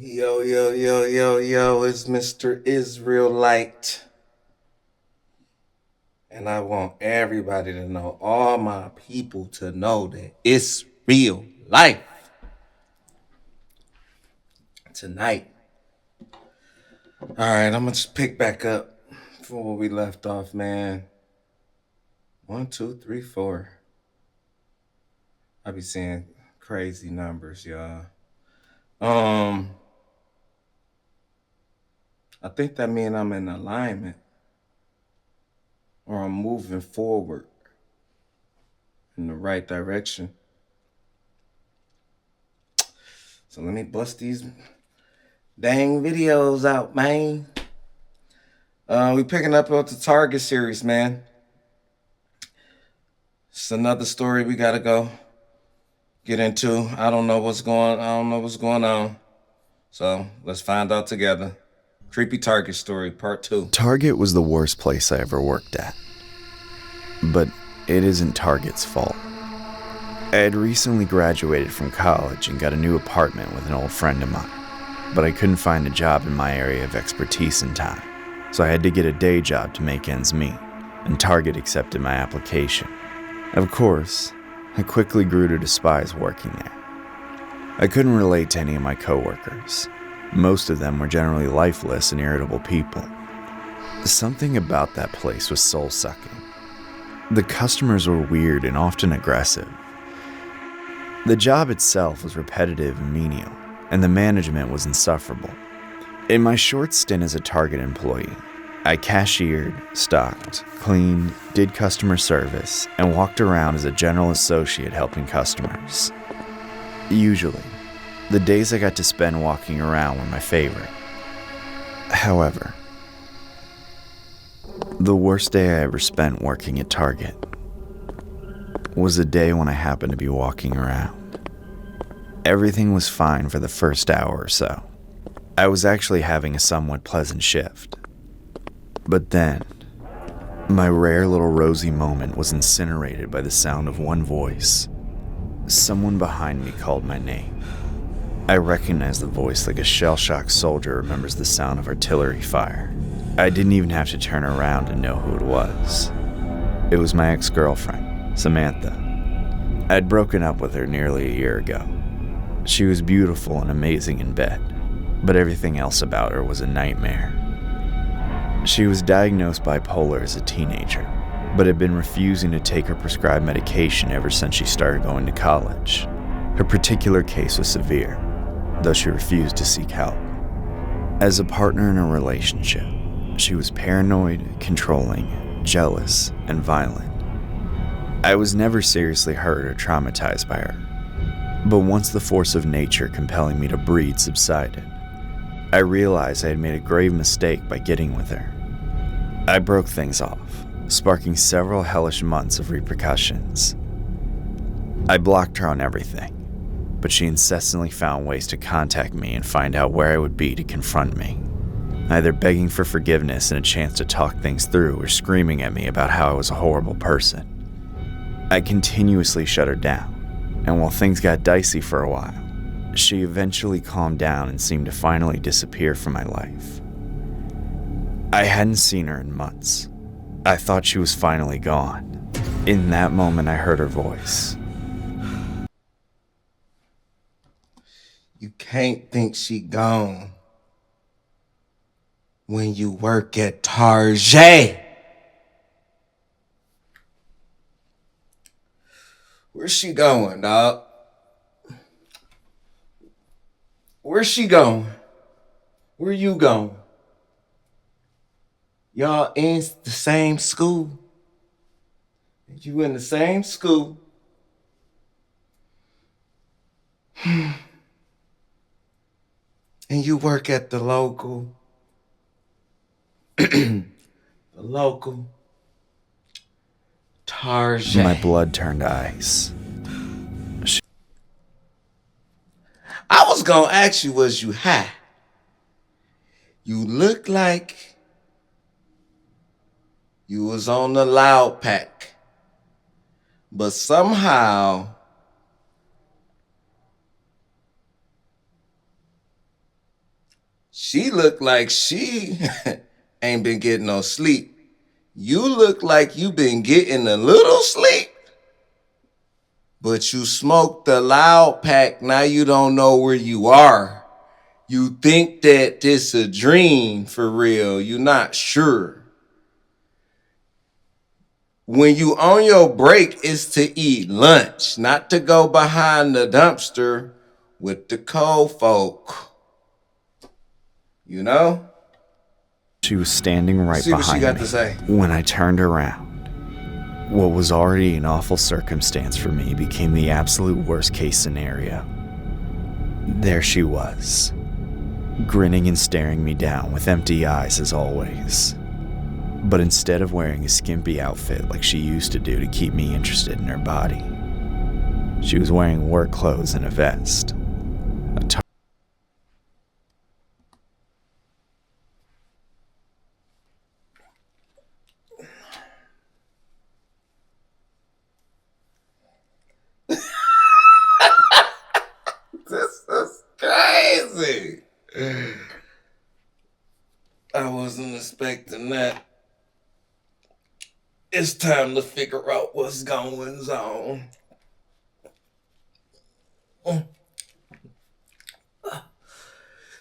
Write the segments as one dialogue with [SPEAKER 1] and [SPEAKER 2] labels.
[SPEAKER 1] Yo, yo, yo, yo, yo, it's Mr. Israelite. And I want everybody to know, all my people to know that it's real life tonight. All right, I'm going to just pick back up from where we left off, man. 1, 2, 3, 4. I be seeing crazy numbers, y'all. I think that means I'm in alignment or I'm moving forward in the right direction. So let me bust these dang videos out, man. We picking up with the Target series, man. It's another story we gotta go get into. I don't know what's going on. So let's find out together. Creepy Target story, part 2.
[SPEAKER 2] Target was the worst place I ever worked at. But it isn't Target's fault. I had recently graduated from college and got a new apartment with an old friend of mine, but I couldn't find a job in my area of expertise in time, so I had to get a day job to make ends meet, and Target accepted my application. Of course, I quickly grew to despise working there. I couldn't relate to any of my coworkers. Most of them were generally lifeless and irritable people. Something about that place was soul-sucking. The customers were weird and often aggressive. The job itself was repetitive and menial, and the management was insufferable. In my short stint as a Target employee, I cashiered, stocked, cleaned, did customer service, and walked around as a general associate helping customers. Usually, the days I got to spend walking around were my favorite. However, the worst day I ever spent working at Target was a day when I happened to be walking around. Everything was fine for the first hour or so. I was actually having a somewhat pleasant shift. But then, my rare little rosy moment was incinerated by the sound of one voice. Someone behind me called my name. I recognized the voice like a shell-shocked soldier remembers the sound of artillery fire. I didn't even have to turn around to know who it was. It was my ex-girlfriend, Samantha. I'd broken up with her nearly a year ago. She was beautiful and amazing in bed, but everything else about her was a nightmare. She was diagnosed bipolar as a teenager, but had been refusing to take her prescribed medication ever since she started going to college. Her particular case was severe, though she refused to seek help. As a partner in a relationship, she was paranoid, controlling, jealous, and violent. I was never seriously hurt or traumatized by her, but once the force of nature compelling me to breed subsided, I realized I had made a grave mistake by getting with her. I broke things off, sparking several hellish months of repercussions. I blocked her on everything, but she incessantly found ways to contact me and find out where I would be to confront me, either begging for forgiveness and a chance to talk things through or screaming at me about how I was a horrible person. I continuously shut her down, and while things got dicey for a while, she eventually calmed down and seemed to finally disappear from my life. I hadn't seen her in months. I thought she was finally gone. In that moment, I heard her voice.
[SPEAKER 1] You can't think she gone when you work at Target. Where's she going, dog? Where's she going? Where you going? Y'all in the same school. You in the same school. And you work at the local Target.
[SPEAKER 2] My blood turned ice.
[SPEAKER 1] I was gonna ask you, was you high? You look like you was on the loud pack, but somehow She looked like she ain't been getting no sleep. You look like you been getting a little sleep. But you smoked the loud pack, now you don't know where you are. You think that this a dream for real, you not sure. When you on your break, it's to eat lunch, not to go behind the dumpster with the cold folk. You know?
[SPEAKER 2] She was standing right
[SPEAKER 1] See what she
[SPEAKER 2] behind
[SPEAKER 1] got
[SPEAKER 2] me
[SPEAKER 1] to say.
[SPEAKER 2] when I turned around. What was already an awful circumstance for me became the absolute worst case scenario. There she was, grinning and staring me down with empty eyes as always. But instead of wearing a skimpy outfit like she used to do to keep me interested in her body, she was wearing work clothes and a vest.
[SPEAKER 1] This is crazy. I wasn't expecting that. It's time to figure out what's going on.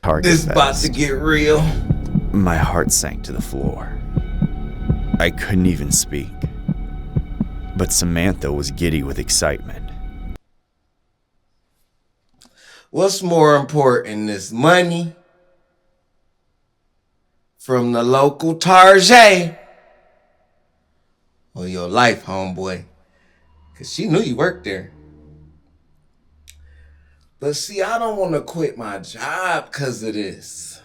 [SPEAKER 2] Target
[SPEAKER 1] This about
[SPEAKER 2] vest.
[SPEAKER 1] to get real.
[SPEAKER 2] My heart sank to the floor. I couldn't even speak. But Samantha was giddy with excitement.
[SPEAKER 1] What's more important, this money from the local Tarjay or your life, homeboy? Because she knew you worked there. But see, I don't want to quit my job because of this.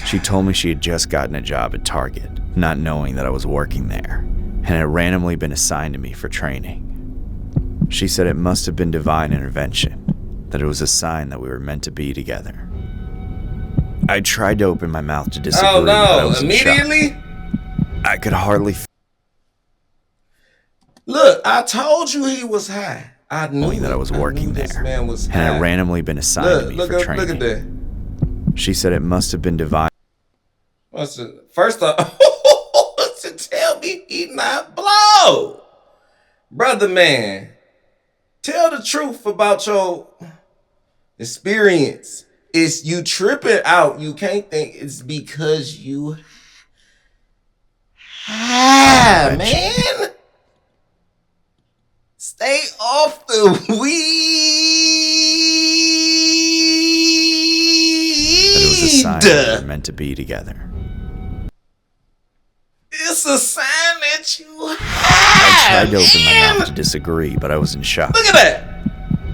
[SPEAKER 2] She told me she had just gotten a job at Target, not knowing that I was working there, and had randomly been assigned to me for training. She said it must have been divine intervention, that it was a sign that we were meant to be together. I tried to open my mouth to disagree,
[SPEAKER 1] Oh
[SPEAKER 2] but I
[SPEAKER 1] no,
[SPEAKER 2] was in shock.
[SPEAKER 1] immediately?
[SPEAKER 2] I could hardly
[SPEAKER 1] Look, I told you he was high. I knew
[SPEAKER 2] knowing that I was working
[SPEAKER 1] This
[SPEAKER 2] there,
[SPEAKER 1] man was
[SPEAKER 2] and
[SPEAKER 1] high.
[SPEAKER 2] had randomly been assigned to me
[SPEAKER 1] Look
[SPEAKER 2] for
[SPEAKER 1] at
[SPEAKER 2] training.
[SPEAKER 1] that.
[SPEAKER 2] She said it must have been divine.
[SPEAKER 1] What's it? First off, to tell me he not blow. Brother man, tell the truth about your experience. It's you tripping out. You can't think it's because you high, man. Stay off the weed.
[SPEAKER 2] That it was a sign that we were meant to be together.
[SPEAKER 1] It's a sign that you
[SPEAKER 2] I
[SPEAKER 1] have.
[SPEAKER 2] tried to open my mouth to disagree, but I was in shock.
[SPEAKER 1] Look at that.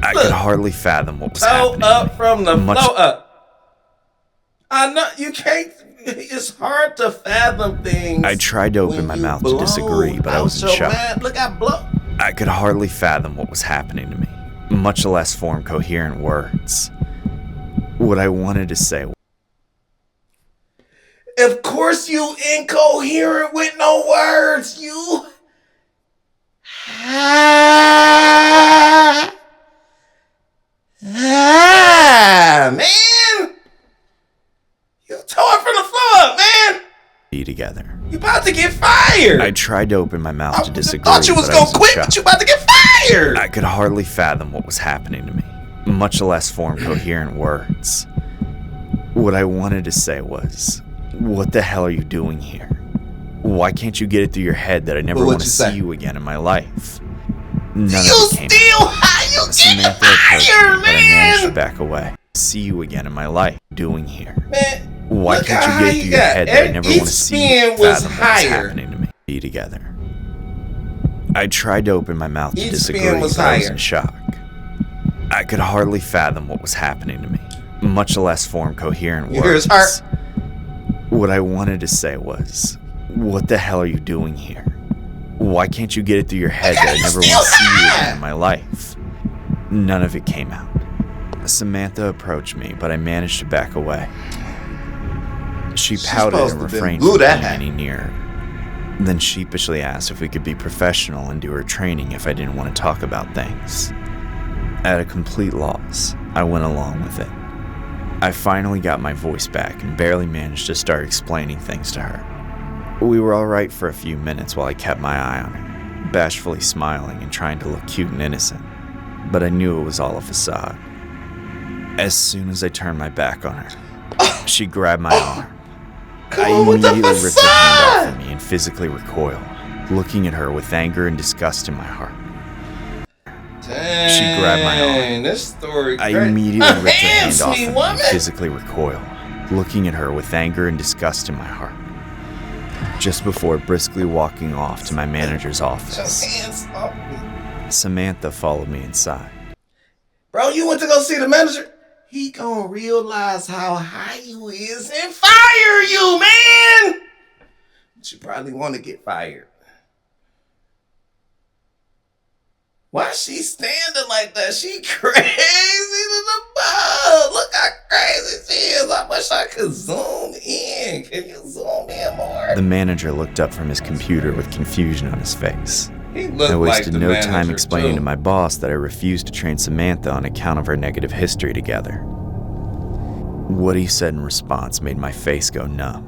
[SPEAKER 2] I
[SPEAKER 1] Look.
[SPEAKER 2] could hardly fathom what was
[SPEAKER 1] Toe
[SPEAKER 2] happening.
[SPEAKER 1] up from the
[SPEAKER 2] Much-
[SPEAKER 1] flow up. I know you can't. It's hard to fathom things.
[SPEAKER 2] I tried to open
[SPEAKER 1] when
[SPEAKER 2] my
[SPEAKER 1] you
[SPEAKER 2] mouth to
[SPEAKER 1] blow
[SPEAKER 2] disagree, but I was in
[SPEAKER 1] out your
[SPEAKER 2] shock.
[SPEAKER 1] mind. Look, I blow.
[SPEAKER 2] I could hardly fathom what was happening to me, much less form coherent words. What I wanted to say was,
[SPEAKER 1] Of course, you incoherent with no words. You. Man. You tore it from the floor up, man.
[SPEAKER 2] be together.
[SPEAKER 1] You about to get fired.
[SPEAKER 2] I tried to open my mouth to disagree,
[SPEAKER 1] thought you was
[SPEAKER 2] but I
[SPEAKER 1] gonna
[SPEAKER 2] in
[SPEAKER 1] quit,
[SPEAKER 2] shock.
[SPEAKER 1] but you about to get fired.
[SPEAKER 2] I could hardly fathom what was happening to me, much less form coherent words. What I wanted to say was, what the hell are you doing here? Why can't you get it through your head that I never
[SPEAKER 1] Well,
[SPEAKER 2] want
[SPEAKER 1] what'd
[SPEAKER 2] to
[SPEAKER 1] you say?
[SPEAKER 2] see you again in my life? None
[SPEAKER 1] You
[SPEAKER 2] of it came
[SPEAKER 1] still high. You get
[SPEAKER 2] Samantha approached
[SPEAKER 1] fired,
[SPEAKER 2] me, but I managed to
[SPEAKER 1] man.
[SPEAKER 2] back away. See you again in my life. Doing here?
[SPEAKER 1] Man,
[SPEAKER 2] Why
[SPEAKER 1] look
[SPEAKER 2] can't
[SPEAKER 1] how
[SPEAKER 2] you
[SPEAKER 1] high
[SPEAKER 2] get it
[SPEAKER 1] you
[SPEAKER 2] through your
[SPEAKER 1] got.
[SPEAKER 2] head that I never
[SPEAKER 1] Each
[SPEAKER 2] want to see you
[SPEAKER 1] spin was
[SPEAKER 2] fathom what's
[SPEAKER 1] higher.
[SPEAKER 2] happening to me? Be together. I tried to open my mouth to
[SPEAKER 1] Each
[SPEAKER 2] disagree,
[SPEAKER 1] spin was
[SPEAKER 2] but I was
[SPEAKER 1] higher.
[SPEAKER 2] in shock. I could hardly fathom what was happening to me, much less form coherent
[SPEAKER 1] You hear
[SPEAKER 2] words.
[SPEAKER 1] his heart?
[SPEAKER 2] What I wanted to say was, what the hell are you doing here? Why can't you get it through your head that I
[SPEAKER 1] you
[SPEAKER 2] never
[SPEAKER 1] still
[SPEAKER 2] want to see you
[SPEAKER 1] high.
[SPEAKER 2] again in my life? None of it came out. Samantha approached me, but I managed to back away. She pouted
[SPEAKER 1] supposed
[SPEAKER 2] and
[SPEAKER 1] to been
[SPEAKER 2] refrained
[SPEAKER 1] blue
[SPEAKER 2] from
[SPEAKER 1] that
[SPEAKER 2] coming any nearer. Then sheepishly asked if we could be professional and do her training if I didn't want to talk about things. At a complete loss, I went along with it. I finally got my voice back and barely managed to start explaining things to her. We were alright for a few minutes while I kept my eye on her, bashfully smiling and trying to look cute and innocent, but I knew it was all a facade. As soon as I turned my back on her, she grabbed my arm. I immediately ripped her hand off of me and physically recoiled, looking at her with anger and disgust in my heart.
[SPEAKER 1] Dang,
[SPEAKER 2] She grabbed my arm.
[SPEAKER 1] This story.
[SPEAKER 2] I immediately ripped her hand off of me and
[SPEAKER 1] woman.
[SPEAKER 2] physically recoiled, looking at her with anger and disgust in my heart. Just before briskly walking off to my manager's office,
[SPEAKER 1] Hands off me.
[SPEAKER 2] Samantha followed me inside.
[SPEAKER 1] Bro, you went to go see the manager? He gonna realize how high you is and fire you, man! But you probably want to get fired. Why she standing like that? She crazy to the bone. Look how crazy she is. I wish I could zoom in. Can you zoom in more?
[SPEAKER 2] The manager looked up from his computer with confusion on his face.
[SPEAKER 1] He looked
[SPEAKER 2] I wasted
[SPEAKER 1] like the
[SPEAKER 2] no
[SPEAKER 1] manager,
[SPEAKER 2] time explaining
[SPEAKER 1] too.
[SPEAKER 2] to my boss that I refused to train Samantha on account of our negative history together. What he said in response made my face go numb.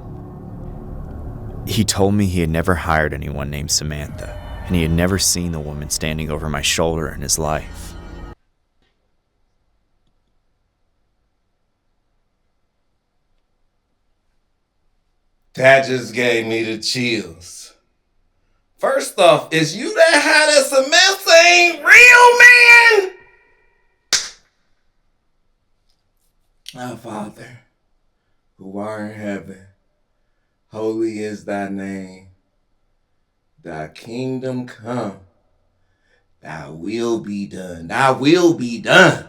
[SPEAKER 2] He told me he had never hired anyone named Samantha, and he had never seen the woman standing over my shoulder in his life.
[SPEAKER 1] That just gave me the chills. First off, is you that high that Samantha ain't real, man? Our Father, who art in heaven, holy is thy name. Thy kingdom come. Thy will be done. Thy will be done.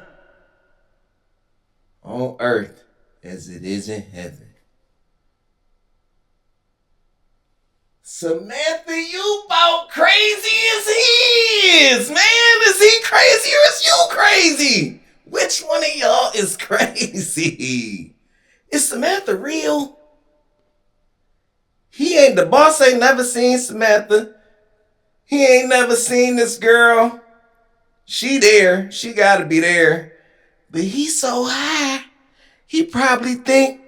[SPEAKER 1] On earth as it is in heaven. Samantha, you about crazy as he is, man. Is he crazy or is you crazy? Which one of y'all is crazy? Is Samantha real? The boss ain't never seen Samantha. He ain't never seen this girl. She there. She gotta be there. But he's so high, he probably think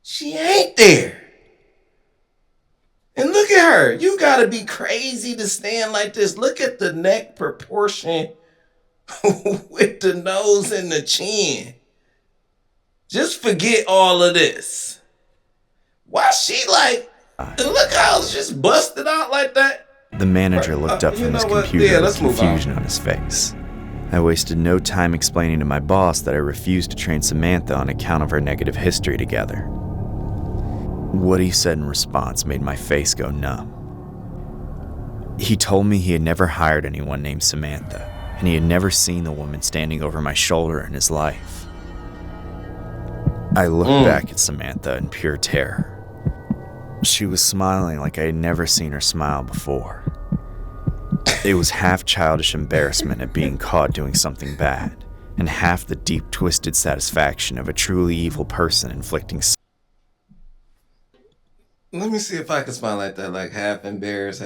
[SPEAKER 1] she ain't there. And look at her. You gotta be crazy to stand like this. Look at the neck proportion with the nose and the chin. Just forget all of this. Why she like, and look how it's just busted out like that.
[SPEAKER 2] The manager looked up from his computer with confusion on his face. I wasted no time explaining to my boss that I refused to train Samantha on account of our negative history together. What he said in response made my face go numb. He told me he had never hired anyone named Samantha, and he had never seen the woman standing over my shoulder in his life. I looked back at Samantha in pure terror. She was smiling like I had never seen her smile before. It was half childish embarrassment at being caught doing something bad, and half the deep, twisted satisfaction of a truly evil person inflicting.
[SPEAKER 1] Let me see if I can smile like that, like half embarrassed,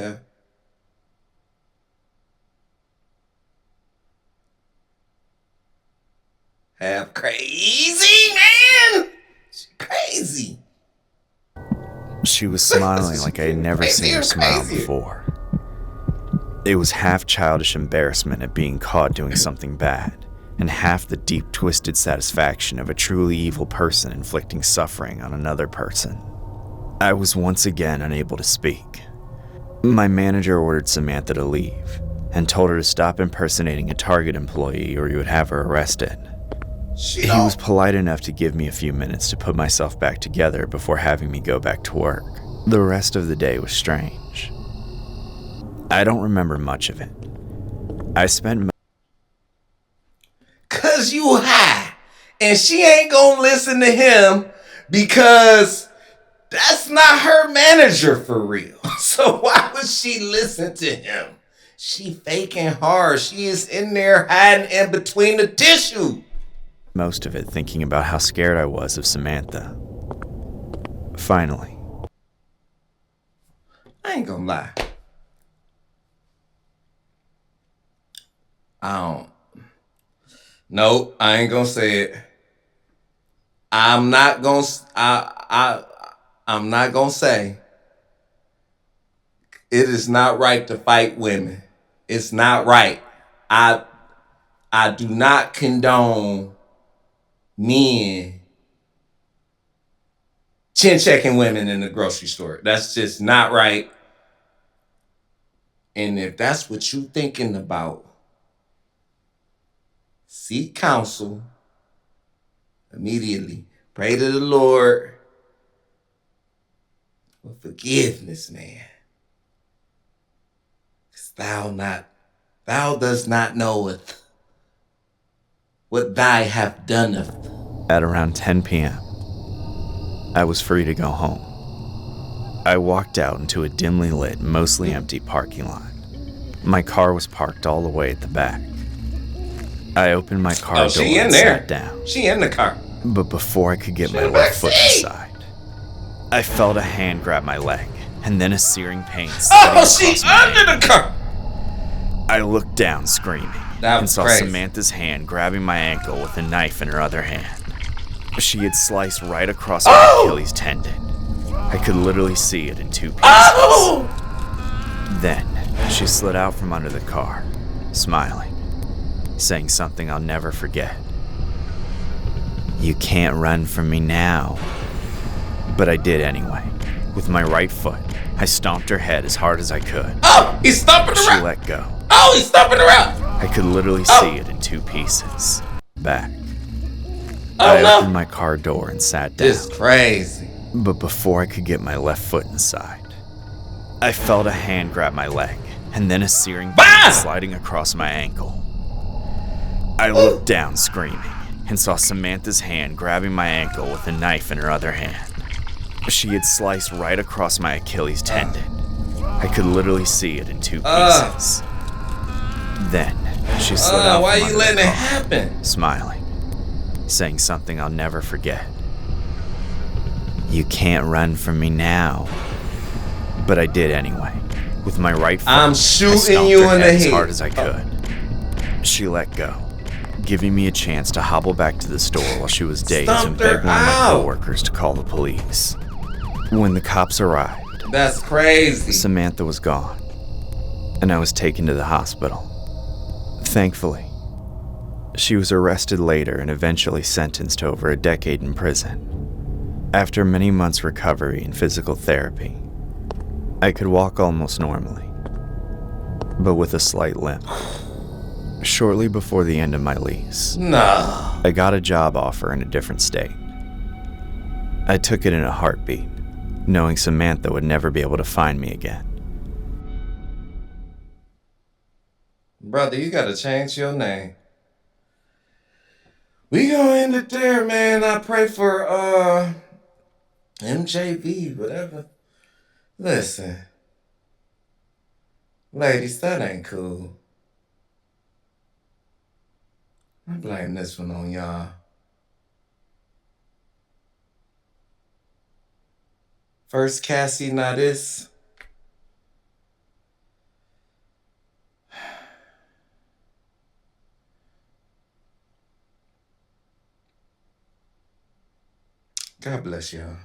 [SPEAKER 1] half crazy, man. She crazy.
[SPEAKER 2] She was smiling like I had never seen her smile before. It was half childish embarrassment at being caught doing something bad, and half the deep, twisted satisfaction of a truly evil person inflicting suffering on another person. I was once again unable to speak. My manager ordered Samantha to leave, and told her to stop impersonating a Target employee or he would have her arrested. He was polite enough to give me a few minutes to put myself back together before having me go back to work. The rest of the day was strange. I don't remember much of it. I spent...
[SPEAKER 1] Cause you high. And she ain't gonna listen to him because that's not her manager for real. So why would she listen to him? She faking hard. She is in there hiding in between the tissue.
[SPEAKER 2] Most of it thinking about how scared I was of Samantha. Finally.
[SPEAKER 1] I ain't gonna lie. I don't. Nope, I ain't gonna say it. I'm not gonna. I'm not gonna say it is not right to fight women. It's not right. I I do not condone men chin checking women in the grocery store. That's just not right. And if that's what you thinking about, seek counsel immediately. Pray to the Lord for forgiveness, man. 'Cause thou does not knoweth what thy have doneth.
[SPEAKER 2] At around 10 p.m., I was free to go home. I walked out into a dimly lit, mostly empty parking lot. My car was parked all the way at the back. I opened my car door
[SPEAKER 1] She in
[SPEAKER 2] and
[SPEAKER 1] there.
[SPEAKER 2] sat down.
[SPEAKER 1] She in the car.
[SPEAKER 2] But before I could get my
[SPEAKER 1] in the back
[SPEAKER 2] left foot
[SPEAKER 1] seat.
[SPEAKER 2] inside, I felt a hand grab my leg, and then a searing pain sliding
[SPEAKER 1] Oh,
[SPEAKER 2] across
[SPEAKER 1] she's
[SPEAKER 2] my
[SPEAKER 1] under
[SPEAKER 2] ankle.
[SPEAKER 1] the car.
[SPEAKER 2] I looked down screaming
[SPEAKER 1] That
[SPEAKER 2] and
[SPEAKER 1] was
[SPEAKER 2] saw
[SPEAKER 1] crazy.
[SPEAKER 2] Samantha's hand grabbing my ankle with a knife in her other hand. She had sliced right across my
[SPEAKER 1] Oh!
[SPEAKER 2] Achilles tendon. I could literally see it in 2 pieces.
[SPEAKER 1] Oh!
[SPEAKER 2] Then she slid out from under the car, smiling, saying something I'll never forget. "You can't run from me now." But I did anyway. With my right foot, I stomped her head as hard as I could.
[SPEAKER 1] Oh, he's stomping
[SPEAKER 2] She
[SPEAKER 1] around.
[SPEAKER 2] let go.
[SPEAKER 1] Oh, he's stomping around.
[SPEAKER 2] I could literally see it in 2 pieces. Back.
[SPEAKER 1] Oh,
[SPEAKER 2] I
[SPEAKER 1] no.
[SPEAKER 2] opened my car door and sat down.
[SPEAKER 1] This is crazy.
[SPEAKER 2] But before I could get my left foot inside, I felt a hand grab my leg, and then a searing pain sliding across my ankle. I looked down screaming, and saw Samantha's hand grabbing my ankle with a knife in her other hand. She had sliced right across my Achilles tendon. I could literally see it in 2 pieces. Then she slid out
[SPEAKER 1] Why
[SPEAKER 2] from
[SPEAKER 1] you
[SPEAKER 2] under
[SPEAKER 1] letting
[SPEAKER 2] the
[SPEAKER 1] it
[SPEAKER 2] car,
[SPEAKER 1] happen?
[SPEAKER 2] smiling, saying something I'll never forget. "You can't run from me now." But I did anyway. With my right foot,
[SPEAKER 1] I'm
[SPEAKER 2] I
[SPEAKER 1] shooting
[SPEAKER 2] stomped
[SPEAKER 1] you
[SPEAKER 2] her
[SPEAKER 1] in the
[SPEAKER 2] head as
[SPEAKER 1] head.
[SPEAKER 2] hard as I could. She let go, giving me a chance to hobble back to the store while she was dazed and
[SPEAKER 1] Stomped her
[SPEAKER 2] beg one of my
[SPEAKER 1] out.
[SPEAKER 2] coworkers to call the police. When the cops arrived,
[SPEAKER 1] That's crazy.
[SPEAKER 2] Samantha was gone, and I was taken to the hospital. Thankfully, she was arrested later and eventually sentenced to over a decade in prison. After many months' recovery and physical therapy, I could walk almost normally, but with a slight limp. Shortly before the end of my lease,
[SPEAKER 1] No.
[SPEAKER 2] I got a job offer in a different state. I took it in a heartbeat, knowing Samantha would never be able to find me again.
[SPEAKER 1] Brother, you gotta change your name. We gonna end it there, man. I pray for MJV, whatever. Listen. Ladies, that ain't cool. I blame this one on y'all. First Cassie, now this. God bless y'all.